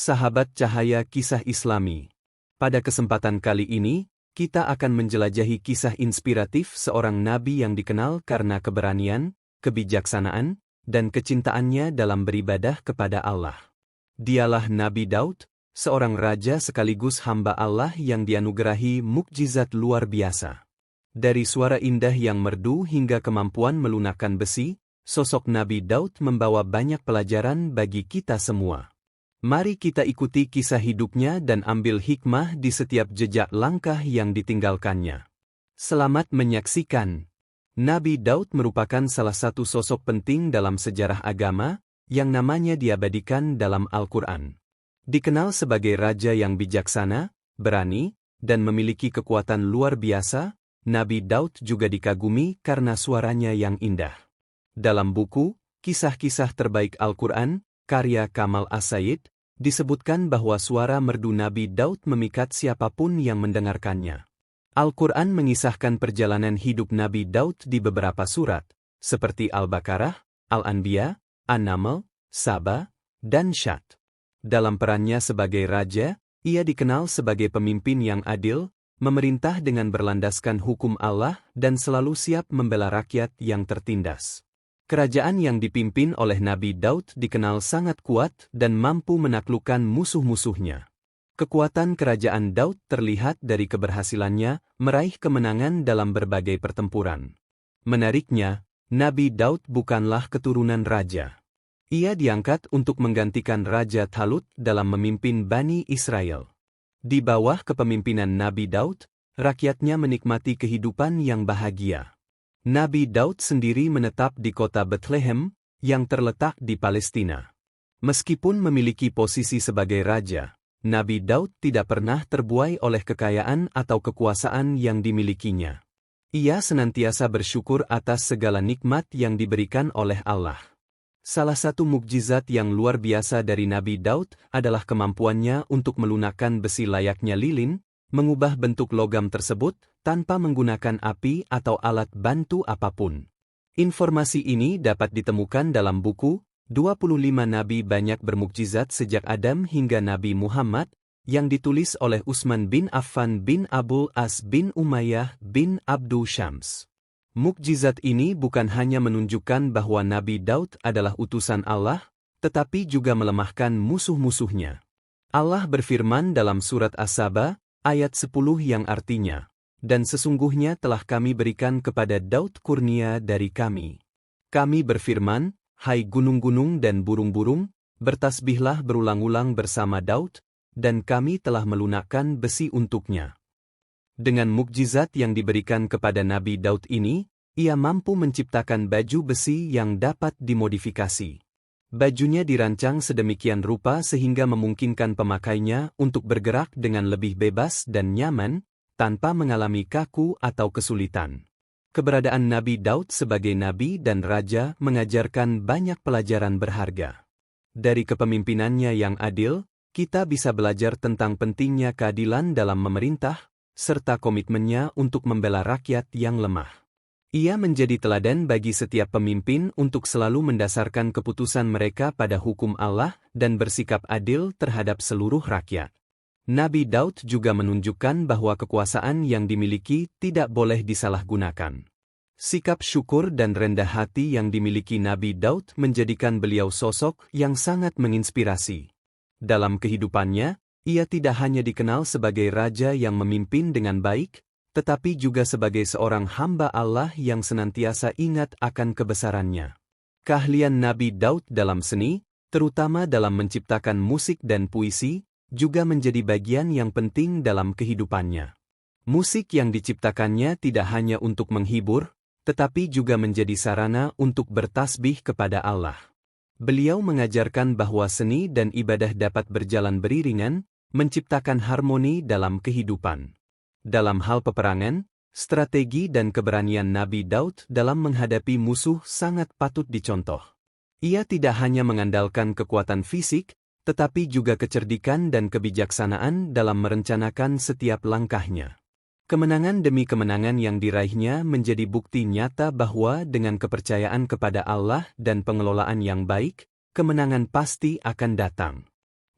Sahabat Cahaya Kisah Islami. Pada kesempatan kali ini, kita akan menjelajahi kisah inspiratif seorang nabi yang dikenal karena keberanian, kebijaksanaan, dan kecintaannya dalam beribadah kepada Allah. Dialah Nabi Daud, seorang raja sekaligus hamba Allah yang dianugerahi mukjizat luar biasa. Dari suara indah yang merdu hingga kemampuan melunakkan besi, sosok Nabi Daud membawa banyak pelajaran bagi kita semua. Mari kita ikuti kisah hidupnya dan ambil hikmah di setiap jejak langkah yang ditinggalkannya. Selamat menyaksikan. Nabi Daud merupakan salah satu sosok penting dalam sejarah agama, yang namanya diabadikan dalam Al-Quran. Dikenal sebagai raja yang bijaksana, berani, dan memiliki kekuatan luar biasa, Nabi Daud juga dikagumi karena suaranya yang indah. Dalam buku, Kisah-Kisah Terbaik Al-Quran, karya Kamal As-Sayyid, disebutkan bahwa suara merdu Nabi Daud memikat siapapun yang mendengarkannya. Al-Quran mengisahkan perjalanan hidup Nabi Daud di beberapa surat, seperti Al-Baqarah, Al-Anbiya, An-Naml, Saba, dan Syad. Dalam perannya sebagai raja, ia dikenal sebagai pemimpin yang adil, memerintah dengan berlandaskan hukum Allah dan selalu siap membela rakyat yang tertindas. Kerajaan yang dipimpin oleh Nabi Daud dikenal sangat kuat dan mampu menaklukkan musuh-musuhnya. Kekuatan kerajaan Daud terlihat dari keberhasilannya meraih kemenangan dalam berbagai pertempuran. Menariknya, Nabi Daud bukanlah keturunan raja. Ia diangkat untuk menggantikan Raja Talut dalam memimpin Bani Israel. Di bawah kepemimpinan Nabi Daud, rakyatnya menikmati kehidupan yang bahagia. Nabi Daud sendiri menetap di kota Bethlehem, yang terletak di Palestina. Meskipun memiliki posisi sebagai raja, Nabi Daud tidak pernah terbuai oleh kekayaan atau kekuasaan yang dimilikinya. Ia senantiasa bersyukur atas segala nikmat yang diberikan oleh Allah. Salah satu mukjizat yang luar biasa dari Nabi Daud adalah kemampuannya untuk melunakkan besi layaknya lilin, mengubah bentuk logam tersebut tanpa menggunakan api atau alat bantu apapun. Informasi ini dapat ditemukan dalam buku 25 Nabi Banyak Bermukjizat Sejak Adam hingga Nabi Muhammad, yang ditulis oleh Utsman bin Affan bin Abul As bin Umayyah bin Abdu Syams. Mukjizat ini bukan hanya menunjukkan bahwa Nabi Daud adalah utusan Allah, tetapi juga melemahkan musuh-musuhnya. Allah berfirman dalam surat As-Saba, ayat 10 yang artinya, "Dan sesungguhnya telah kami berikan kepada Daud kurnia dari kami. Kami berfirman, hai gunung-gunung dan burung-burung, bertasbihlah berulang-ulang bersama Daud, dan kami telah melunakkan besi untuknya." Dengan mukjizat yang diberikan kepada Nabi Daud ini, ia mampu menciptakan baju besi yang dapat dimodifikasi. Bajunya dirancang sedemikian rupa sehingga memungkinkan pemakainya untuk bergerak dengan lebih bebas dan nyaman, tanpa mengalami kaku atau kesulitan. Keberadaan Nabi Daud sebagai nabi dan raja mengajarkan banyak pelajaran berharga. Dari kepemimpinannya yang adil, kita bisa belajar tentang pentingnya keadilan dalam memerintah, serta komitmennya untuk membela rakyat yang lemah. Ia menjadi teladan bagi setiap pemimpin untuk selalu mendasarkan keputusan mereka pada hukum Allah dan bersikap adil terhadap seluruh rakyat. Nabi Daud juga menunjukkan bahwa kekuasaan yang dimiliki tidak boleh disalahgunakan. Sikap syukur dan rendah hati yang dimiliki Nabi Daud menjadikan beliau sosok yang sangat menginspirasi. Dalam kehidupannya, ia tidak hanya dikenal sebagai raja yang memimpin dengan baik, tetapi juga sebagai seorang hamba Allah yang senantiasa ingat akan kebesarannya. Keahlian Nabi Daud dalam seni, terutama dalam menciptakan musik dan puisi, juga menjadi bagian yang penting dalam kehidupannya. Musik yang diciptakannya tidak hanya untuk menghibur, tetapi juga menjadi sarana untuk bertasbih kepada Allah. Beliau mengajarkan bahwa seni dan ibadah dapat berjalan beriringan, menciptakan harmoni dalam kehidupan. Dalam hal peperangan, strategi dan keberanian Nabi Daud dalam menghadapi musuh sangat patut dicontoh. Ia tidak hanya mengandalkan kekuatan fisik, tetapi juga kecerdikan dan kebijaksanaan dalam merencanakan setiap langkahnya. Kemenangan demi kemenangan yang diraihnya menjadi bukti nyata bahwa dengan kepercayaan kepada Allah dan pengelolaan yang baik, kemenangan pasti akan datang.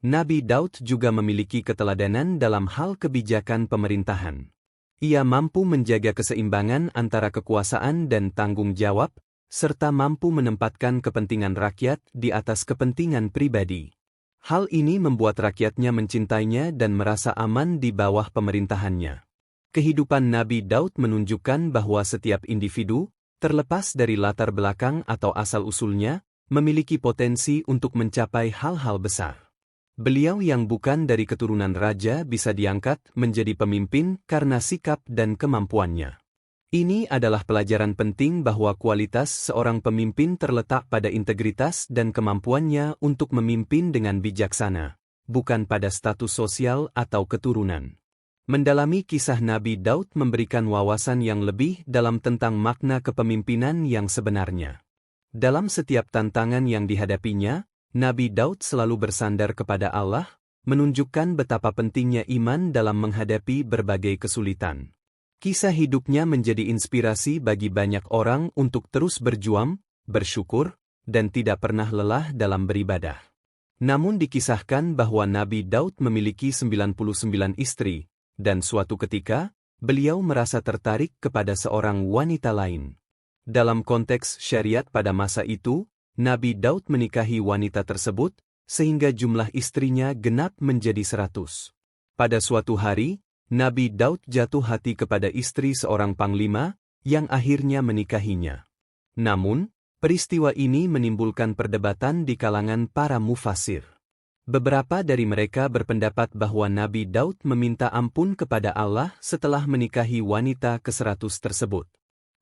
Nabi Daud juga memiliki keteladanan dalam hal kebijakan pemerintahan. Ia mampu menjaga keseimbangan antara kekuasaan dan tanggung jawab, serta mampu menempatkan kepentingan rakyat di atas kepentingan pribadi. Hal ini membuat rakyatnya mencintainya dan merasa aman di bawah pemerintahannya. Kehidupan Nabi Daud menunjukkan bahwa setiap individu, terlepas dari latar belakang atau asal-usulnya, memiliki potensi untuk mencapai hal-hal besar. Beliau yang bukan dari keturunan raja bisa diangkat menjadi pemimpin karena sikap dan kemampuannya. Ini adalah pelajaran penting bahwa kualitas seorang pemimpin terletak pada integritas dan kemampuannya untuk memimpin dengan bijaksana, bukan pada status sosial atau keturunan. Mendalami kisah Nabi Daud memberikan wawasan yang lebih dalam tentang makna kepemimpinan yang sebenarnya. Dalam setiap tantangan yang dihadapinya, Nabi Daud selalu bersandar kepada Allah, menunjukkan betapa pentingnya iman dalam menghadapi berbagai kesulitan. Kisah hidupnya menjadi inspirasi bagi banyak orang untuk terus berjuang, bersyukur, dan tidak pernah lelah dalam beribadah. Namun dikisahkan bahwa Nabi Daud memiliki 99 istri, dan suatu ketika, beliau merasa tertarik kepada seorang wanita lain. Dalam konteks syariat pada masa itu, Nabi Daud menikahi wanita tersebut, sehingga jumlah istrinya genap menjadi 100. Pada suatu hari, Nabi Daud jatuh hati kepada istri seorang panglima, yang akhirnya menikahinya. Namun, peristiwa ini menimbulkan perdebatan di kalangan para mufassir. Beberapa dari mereka berpendapat bahwa Nabi Daud meminta ampun kepada Allah setelah menikahi wanita ke-100 tersebut.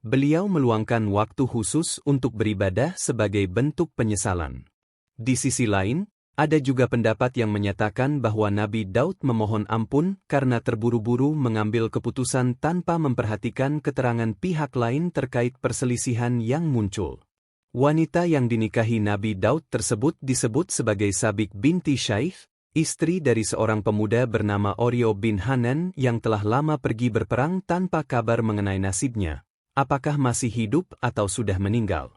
Beliau meluangkan waktu khusus untuk beribadah sebagai bentuk penyesalan. Di sisi lain, ada juga pendapat yang menyatakan bahwa Nabi Daud memohon ampun karena terburu-buru mengambil keputusan tanpa memperhatikan keterangan pihak lain terkait perselisihan yang muncul. Wanita yang dinikahi Nabi Daud tersebut disebut sebagai Sabik binti Syaikh, istri dari seorang pemuda bernama Oryo bin Hanan yang telah lama pergi berperang tanpa kabar mengenai nasibnya, apakah masih hidup atau sudah meninggal.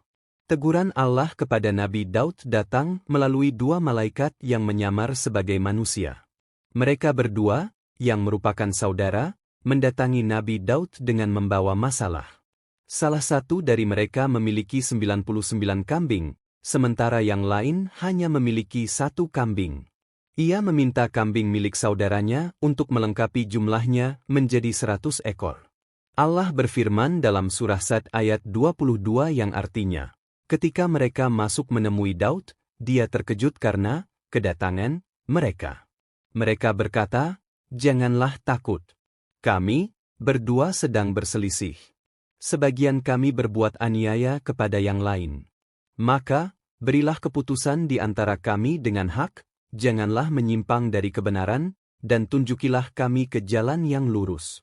Teguran Allah kepada Nabi Daud datang melalui dua malaikat yang menyamar sebagai manusia. Mereka berdua, yang merupakan saudara, mendatangi Nabi Daud dengan membawa masalah. Salah satu dari mereka memiliki 99 kambing, sementara yang lain hanya memiliki 1 kambing. Ia meminta kambing milik saudaranya untuk melengkapi jumlahnya menjadi 100 ekor. Allah berfirman dalam surah Sad ayat 22 yang artinya, ketika mereka masuk menemui Daud, dia terkejut karena kedatangan mereka. Mereka berkata, "Janganlah takut. Kami berdua sedang berselisih. Sebagian kami berbuat aniaya kepada yang lain. Maka, berilah keputusan di antara kami dengan hak, janganlah menyimpang dari kebenaran, dan tunjukilah kami ke jalan yang lurus."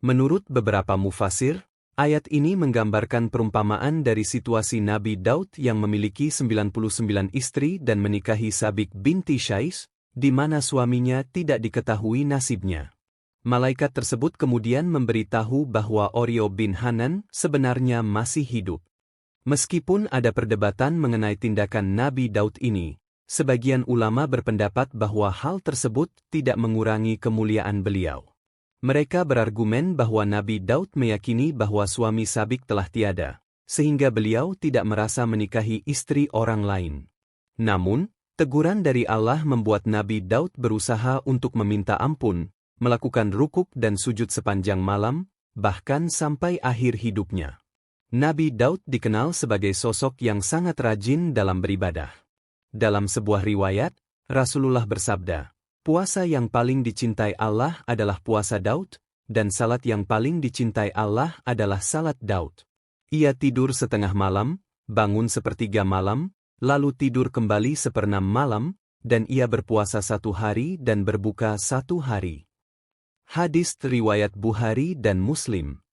Menurut beberapa mufasir, ayat ini menggambarkan perumpamaan dari situasi Nabi Daud yang memiliki 99 istri dan menikahi Sabik binti Syaikh, di mana suaminya tidak diketahui nasibnya. Malaikat tersebut kemudian memberitahu bahwa Oryo bin Hanan sebenarnya masih hidup. Meskipun ada perdebatan mengenai tindakan Nabi Daud ini, sebagian ulama berpendapat bahwa hal tersebut tidak mengurangi kemuliaan beliau. Mereka berargumen bahwa Nabi Daud meyakini bahwa suami Sabik telah tiada, sehingga beliau tidak merasa menikahi istri orang lain. Namun, teguran dari Allah membuat Nabi Daud berusaha untuk meminta ampun, melakukan rukuk dan sujud sepanjang malam, bahkan sampai akhir hidupnya. Nabi Daud dikenal sebagai sosok yang sangat rajin dalam beribadah. Dalam sebuah riwayat, Rasulullah bersabda, "Puasa yang paling dicintai Allah adalah puasa Daud, dan salat yang paling dicintai Allah adalah salat Daud. Ia tidur setengah malam, bangun sepertiga malam, lalu tidur kembali seperenam malam, dan ia berpuasa 1 hari dan berbuka 1 hari." Hadis riwayat Bukhari dan Muslim.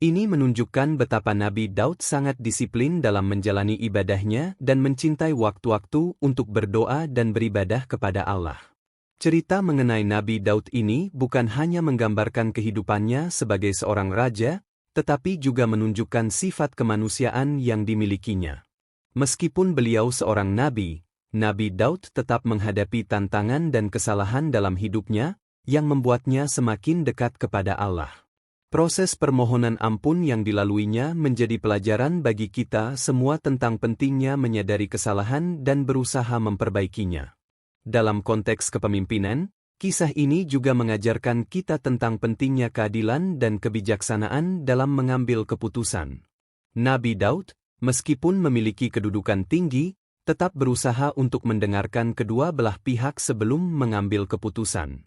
Ini menunjukkan betapa Nabi Daud sangat disiplin dalam menjalani ibadahnya dan mencintai waktu-waktu untuk berdoa dan beribadah kepada Allah. Cerita mengenai Nabi Daud ini bukan hanya menggambarkan kehidupannya sebagai seorang raja, tetapi juga menunjukkan sifat kemanusiaan yang dimilikinya. Meskipun beliau seorang nabi, Nabi Daud tetap menghadapi tantangan dan kesalahan dalam hidupnya, yang membuatnya semakin dekat kepada Allah. Proses permohonan ampun yang dilaluinya menjadi pelajaran bagi kita semua tentang pentingnya menyadari kesalahan dan berusaha memperbaikinya. Dalam konteks kepemimpinan, kisah ini juga mengajarkan kita tentang pentingnya keadilan dan kebijaksanaan dalam mengambil keputusan. Nabi Daud, meskipun memiliki kedudukan tinggi, tetap berusaha untuk mendengarkan kedua belah pihak sebelum mengambil keputusan.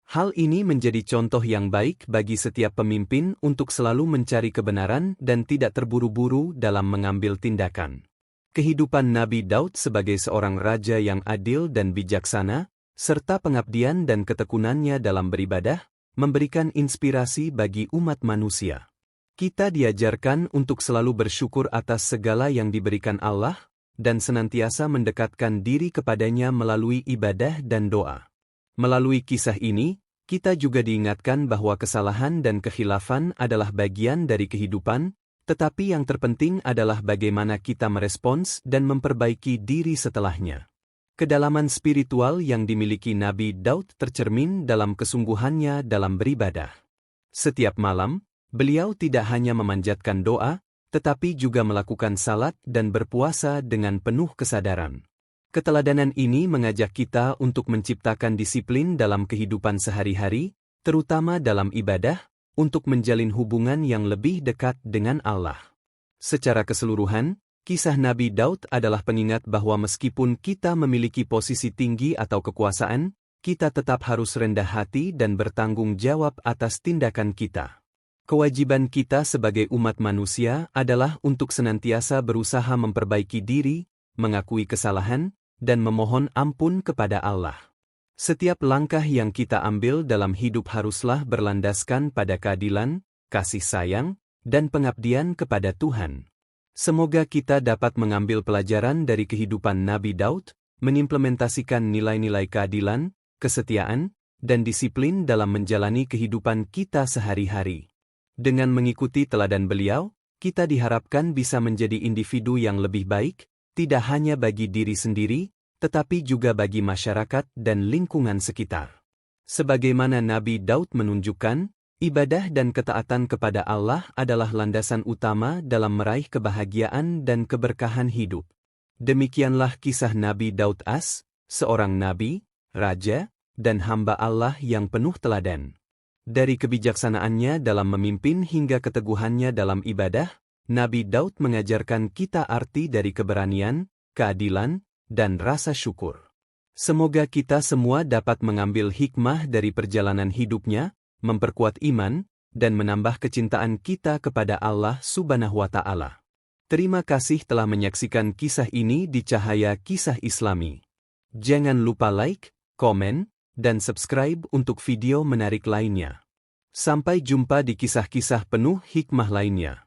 Hal ini menjadi contoh yang baik bagi setiap pemimpin untuk selalu mencari kebenaran dan tidak terburu-buru dalam mengambil tindakan. Kehidupan Nabi Daud sebagai seorang raja yang adil dan bijaksana, serta pengabdian dan ketekunannya dalam beribadah, memberikan inspirasi bagi umat manusia. Kita diajarkan untuk selalu bersyukur atas segala yang diberikan Allah, dan senantiasa mendekatkan diri kepadanya melalui ibadah dan doa. Melalui kisah ini, kita juga diingatkan bahwa kesalahan dan kekhilafan adalah bagian dari kehidupan, tetapi yang terpenting adalah bagaimana kita merespons dan memperbaiki diri setelahnya. Kedalaman spiritual yang dimiliki Nabi Daud tercermin dalam kesungguhannya dalam beribadah. Setiap malam, beliau tidak hanya memanjatkan doa, tetapi juga melakukan salat dan berpuasa dengan penuh kesadaran. Keteladanan ini mengajak kita untuk menciptakan disiplin dalam kehidupan sehari-hari, terutama dalam ibadah, untuk menjalin hubungan yang lebih dekat dengan Allah. Secara keseluruhan, kisah Nabi Daud adalah pengingat bahwa meskipun kita memiliki posisi tinggi atau kekuasaan, kita tetap harus rendah hati dan bertanggung jawab atas tindakan kita. Kewajiban kita sebagai umat manusia adalah untuk senantiasa berusaha memperbaiki diri, mengakui kesalahan, dan memohon ampun kepada Allah. Setiap langkah yang kita ambil dalam hidup haruslah berlandaskan pada keadilan, kasih sayang, dan pengabdian kepada Tuhan. Semoga kita dapat mengambil pelajaran dari kehidupan Nabi Daud, mengimplementasikan nilai-nilai keadilan, kesetiaan, dan disiplin dalam menjalani kehidupan kita sehari-hari. Dengan mengikuti teladan beliau, kita diharapkan bisa menjadi individu yang lebih baik, tidak hanya bagi diri sendiri, tetapi juga bagi masyarakat dan lingkungan sekitar. Sebagaimana Nabi Daud menunjukkan, ibadah dan ketaatan kepada Allah adalah landasan utama dalam meraih kebahagiaan dan keberkahan hidup. Demikianlah kisah Nabi Daud seorang nabi, raja, dan hamba Allah yang penuh teladan. Dari kebijaksanaannya dalam memimpin hingga keteguhannya dalam ibadah, Nabi Daud mengajarkan kita arti dari keberanian, keadilan, dan rasa syukur. Semoga kita semua dapat mengambil hikmah dari perjalanan hidupnya, memperkuat iman, dan menambah kecintaan kita kepada Allah Subhanahu wa Ta'ala. Terima kasih telah menyaksikan kisah ini di Cahaya Kisah Islami. Jangan lupa like, komen, dan subscribe untuk video menarik lainnya. Sampai jumpa di kisah-kisah penuh hikmah lainnya.